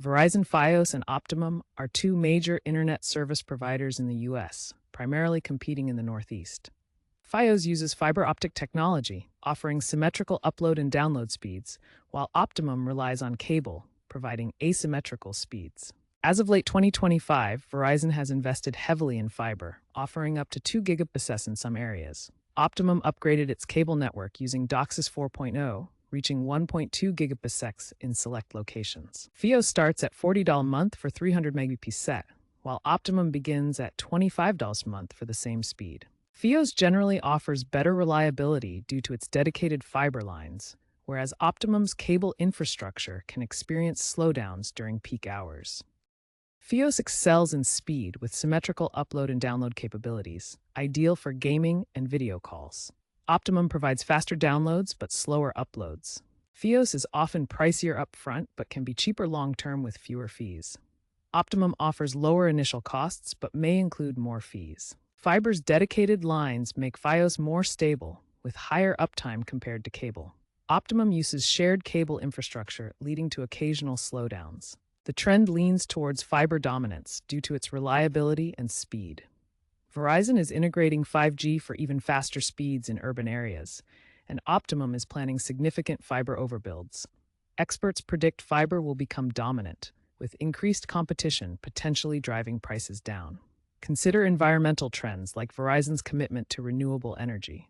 Verizon Fios and Optimum are two major internet service providers in the U.S., primarily competing in the Northeast. Fios uses fiber optic technology, offering symmetrical upload and download speeds, while Optimum relies on cable, providing asymmetrical speeds. As of late 2025, Verizon has invested heavily in fiber, offering up to 2 gigabits in some areas. Optimum upgraded its cable network using DOCSIS 4.0, reaching 1.2 gigabits in select locations. Fios starts at $40 a month for 300 megabits, while Optimum begins at $25 a month for the same speed. Fios generally offers better reliability due to its dedicated fiber lines, whereas Optimum's cable infrastructure can experience slowdowns during peak hours. Fios excels in speed with symmetrical upload and download capabilities, ideal for gaming and video calls. Optimum provides faster downloads but slower uploads. Fios is often pricier upfront but can be cheaper long-term with fewer fees. Optimum offers lower initial costs but may include more fees. Fiber's dedicated lines make Fios more stable, with higher uptime compared to cable. Optimum uses shared cable infrastructure, leading to occasional slowdowns. The trend leans towards fiber dominance due to its reliability and speed. Verizon is integrating 5G for even faster speeds in urban areas, and Optimum is planning significant fiber overbuilds. Experts predict fiber will become dominant, with increased competition potentially driving prices down. Consider environmental trends like Verizon's commitment to renewable energy.